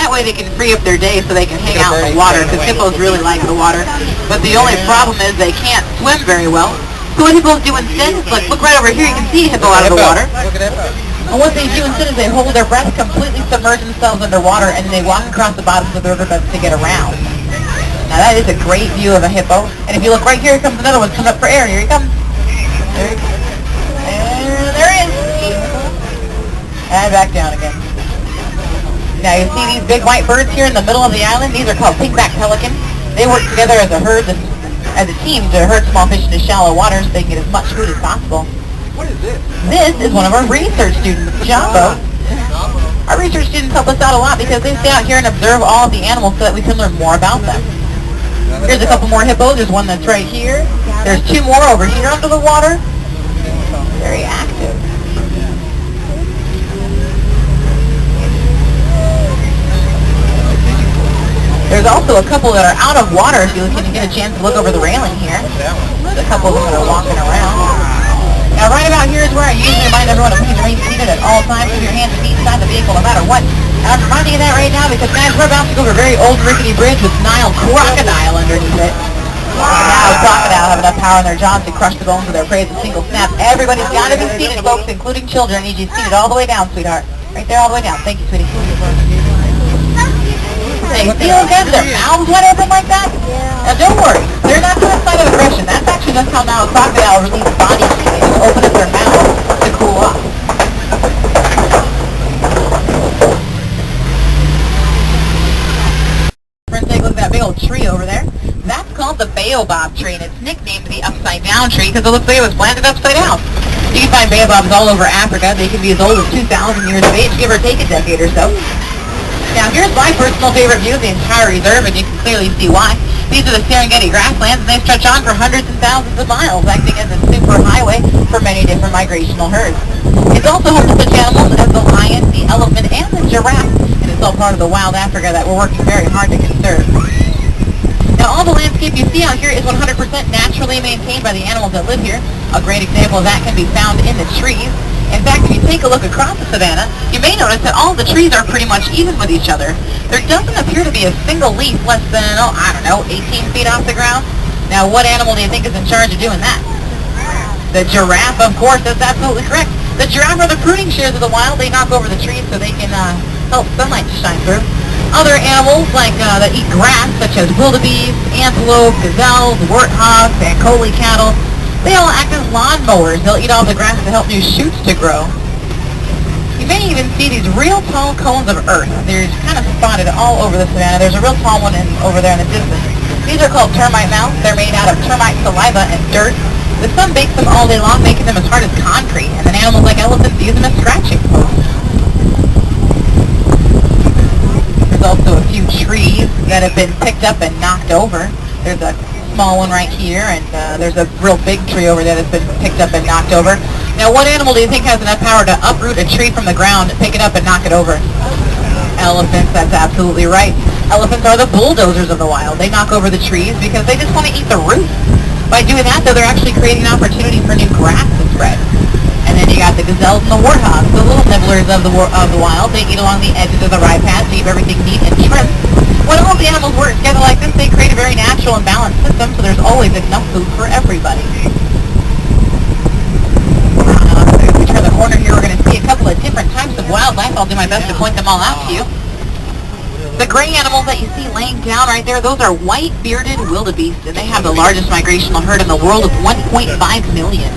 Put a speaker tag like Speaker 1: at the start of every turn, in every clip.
Speaker 1: that way they can free up their day so they can hang out in the water, because hippos really like the water. But the only problem is they can't swim very well. So what hippos do instead is, like, look right over here, you can see a hippo out of the water. And what they do instead is they hold their breath, completely submerge themselves underwater, and then they walk across the bottoms of the riverbeds to get around. Now that is a great view of a hippo. And if you look right here, comes another one coming up for air. Here he comes. There he goes. And there he is. And back down again. Now you see these big white birds here in the middle of the island? These are called pigback pelicans. They work together as a herd, as a team to herd small fish into shallow water so they can get as much food as possible.
Speaker 2: What is this?
Speaker 1: This is one of our research students, Jumbo. Our research students help us out a lot because they stay out here and observe all of the animals so that we can learn more about them. Here's a couple more hippos. There's one that's right here. There's two more over here under the water. Very active. There's also a couple that are out of water if you can get a chance to look over the railing here. There's a couple of them that are walking around. Now right about here is where I usually remind everyone to please remain seated at all times with your hands and feet inside the vehicle no matter what. And I'm reminding you of that right now because guys, we're about to go over a very old rickety bridge with Nile crocodile underneath it. Now crocodile have enough power in their jaws to crush the bones of their prey with a single snap. Everybody's got to be seated, folks, including children. I need you seated all the way down, sweetheart. Right there all the way down. Thank you, sweetie. They feel good, their mouths wet open like that? Now don't worry, they're not doing a sign of aggression. That's actually just how now a crocodile releases body heat. They just open up their mouth to cool off. Friends, take a look at that big old tree over there. That's called the baobab tree, and it's nicknamed the upside down tree because it looks like it was planted upside down. You can find baobabs all over Africa. They can be as old as 2,000 years of age, give or take a decade or so. Now here's my personal favorite view of the entire reserve, and you can clearly see why. These are the Serengeti grasslands, and they stretch on for hundreds and thousands of miles, acting as a super highway for many different migrational herds. It's also home to such animals as the lion, the elephant, and the giraffe, and it's all part of the wild Africa that we're working very hard to conserve. Now all the landscape you see out here is 100% naturally maintained by the animals that live here. A great example of that can be found in the trees. In fact, if you take a look across the savanna, you may notice that all the trees are pretty much even with each other. There doesn't appear to be a single leaf less than, 18 feet off the ground. Now, what animal do you think is in charge of doing that? The giraffe, of course. That's absolutely correct. The giraffe are the pruning shears of the wild. They knock over the trees so they can help sunlight to shine through. Other animals that eat grass, such as wildebeest, antelope, gazelles, warthogs, and collie cattle, they all act as lawn mowers. They'll eat all the grass to help new shoots to grow. You may even see these real tall cones of earth. They're kind of spotted all over the savanna. There's a real tall one over there in the distance. These are called termite mounds. They're made out of termite saliva and dirt. The sun bakes them all day long, making them as hard as concrete. And then animals like elephants use them as scratching posts. There's also a few trees that have been picked up and knocked over. There's a small one right here, and there's a real big tree over there that's been picked up and knocked over. Now, what animal do you think has enough power to uproot a tree from the ground, pick it up, and knock it over? Elephants, that's absolutely right. Elephants are the bulldozers of the wild. They knock over the trees because they just want to eat the roots. By doing that, though, they're actually creating an opportunity for new grass to spread. And then you got the gazelles and the warthogs, the little nibblers of the wild. They eat along the edges of the ride path to keep everything neat and trim. When all the animals work together like this, they create a very natural and balanced system, so there's always enough food for everybody. If we turn the corner here, we're going to see a couple of different types of wildlife. I'll do my best to point them all out to you. The gray animals that you see laying down right there, those are white-bearded wildebeest, and they have the largest migrational herd in the world of 1.5 million.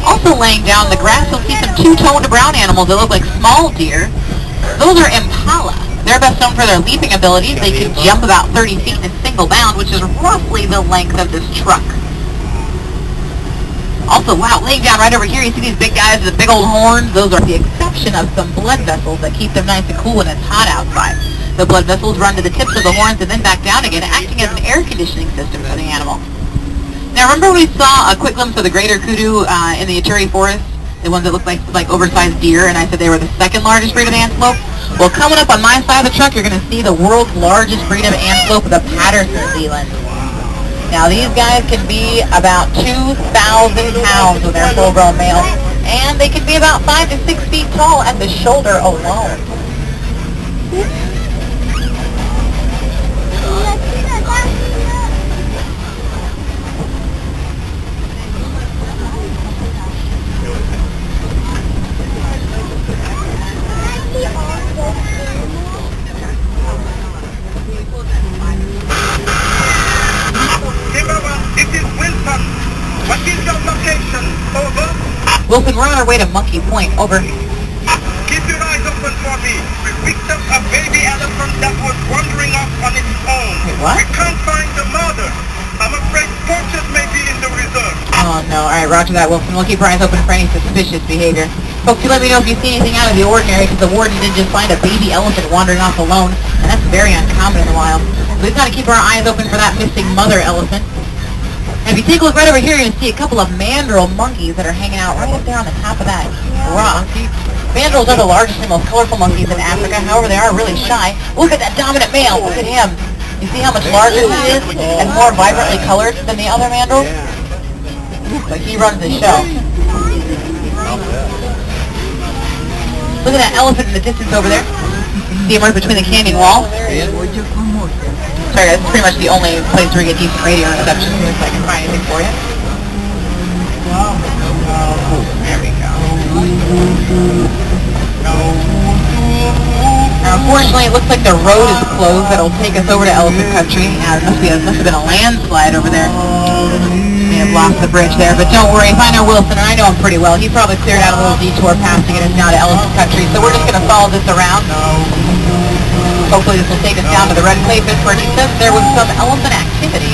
Speaker 1: Also laying down the grass, you'll see some two-toned brown animals that look like small deer. Those are impala. They're best known for their leaping abilities. They can jump about 30 feet in a single bound, which is roughly the length of this truck. Also, wow, laying down right over here, you see these big guys with the big old horns? Those are the exception of some blood vessels that keep them nice and cool when it's hot outside. The blood vessels run to the tips of the horns and then back down again, acting as an air conditioning system for the animal. Now, remember we saw a quick glimpse of the greater kudu in the Ituri forest? The ones that look like oversized deer, and I said they were the second largest breed of antelope? Well, coming up on my side of the truck, you're going to see the world's largest breed of antelope, the Patterson Zealand. Now, these guys can be about 2,000 pounds when they're full-grown males, and they can be about 5 to 6 feet tall at the shoulder alone. Wilson, we're on our way to Monkey Point. Over.
Speaker 2: Keep your eyes open for me. We picked up a baby elephant that was wandering off on its own.
Speaker 1: Wait, what?
Speaker 2: We can't find the mother. I'm afraid poachers may be in the reserve.
Speaker 1: Oh, no. All right, roger that, Wilson. We'll keep our eyes open for any suspicious behavior. Folks, you let me know if you see anything out of the ordinary, because the warden did just find a baby elephant wandering off alone, and that's very uncommon in the wild. So we've got to keep our eyes open for that missing mother elephant. And if you take a look right over here, you're going to see a couple of mandrill monkeys that are hanging out right up there on the top of that rock. Mandrills are the largest and most colorful monkeys in Africa. However, they are really shy. Look at that dominant male. Look at him. You see how much larger he is and more vibrantly colored than the other mandrills? But he runs the show. Look at that elephant in the distance over there. See him right between the canyon wall? Sorry, that's pretty much the only place where we get decent radio reception, so if I can find anything for you. There we go. Now, unfortunately, it looks like the road is closed that'll take us over to elephant country. It must have been a landslide over there. May have lost the bridge there, but don't worry. If I know Wilson, and I know him pretty well, he probably cleared out a little detour path to get us down to elephant country. So we're just going to follow this around. Hopefully this will take us down to the Red Clay Pit where he says there was some elephant activity.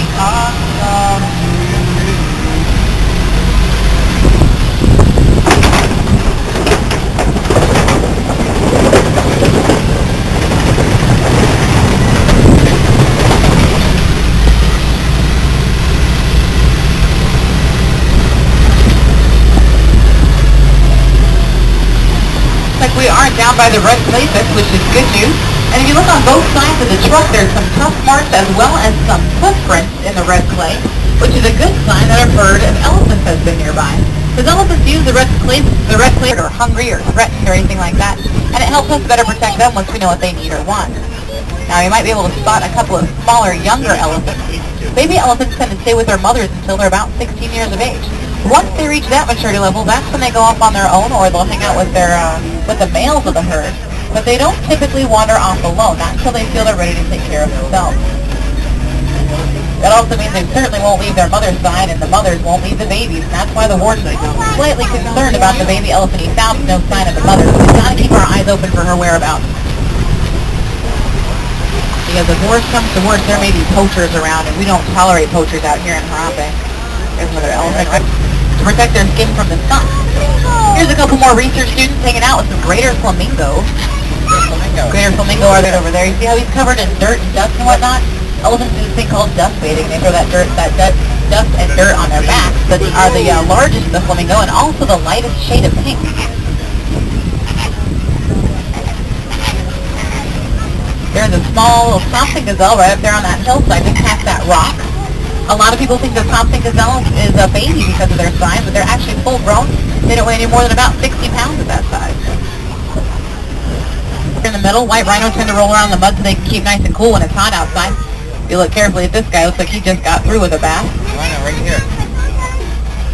Speaker 1: Like we aren't down by the Red Clay Pit, which is good news. And if you look on both sides of the truck, there's some tough marks as well as some footprints in the red clay, which is a good sign that a herd of elephants has been nearby. Because elephants use the red clay or hungry or threatened or anything like that, and it helps us better protect them once we know what they need or want. Now you might be able to spot a couple of smaller, younger elephants. Baby elephants tend to stay with their mothers until they're about 16 years of age. Once they reach that maturity level, that's when they go off on their own, or they'll hang out with the males of the herd. But they don't typically wander off alone, not until they feel they're ready to take care of themselves. That also means they certainly won't leave their mother's side, and the mothers won't leave the babies, and that's why the warden is slightly concerned about the baby elephant he found with no sign of the mother. So we've got to keep our eyes open for her whereabouts. Because if worse comes to worse, there may be poachers around, and we don't tolerate poachers out here in Harambe. There's another elephant, right? To protect their skin from the sun. Here's a couple more research students hanging out with some greater flamingos. Greater flamingo are right over there. You see how he's covered in dirt and dust and whatnot? Elephants do this thing called dust bathing. They throw that dust and dirt on their backs, but are the largest of the flamingo and also the lightest shade of pink. There's a small little Thompson gazelle right up there on that hillside just past that rock. A lot of people think the Thompson gazelle is a baby because of their size, but they're actually full grown. They don't weigh any more than about 60 pounds at that size. In the middle, white rhino tend to roll around in the mud so they can keep nice and cool when it's hot outside. If you look carefully at this guy, looks like he just got through with a bath.
Speaker 2: Rhino right here.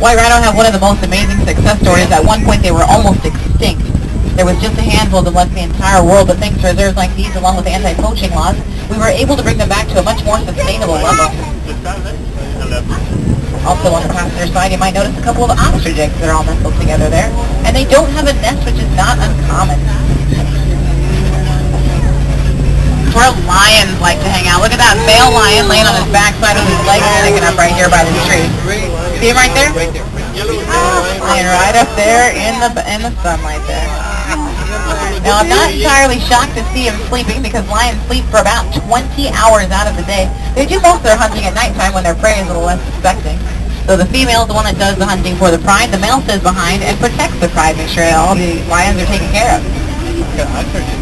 Speaker 1: White rhino have one of the most amazing success stories. At one point they were almost extinct. There was just a handful that left the entire world, but thanks to reserves like these, along with anti-poaching laws, we were able to bring them back to a much more sustainable level. Also on the passenger side, you might notice a couple of ostrich eggs that are all nestled together there. And they don't have a nest, which is not uncommon. Where lions like to hang out. Look at that male lion laying on his backside with his legs sticking up right here by the tree. See him right there?
Speaker 2: Right there.
Speaker 1: Laying right up there in the sunlight there. Now, I'm not entirely shocked to see him sleeping because lions sleep for about 20 hours out of the day. They do most of their hunting at nighttime when their prey is a little less suspecting. So the female is the one that does the hunting for the pride. The male stays behind and protects the pride, make sure all the lions are taken care of.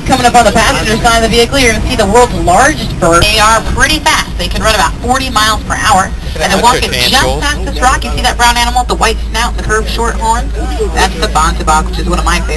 Speaker 1: Coming up on the passenger side of the vehicle, you're going to see the world's largest bird. They are pretty fast. They can run about 40 miles per hour. And they're walking just past this rock. You see that brown animal with the white snout and the curved short horns? That's the Bonsibok, which is one of my favorites.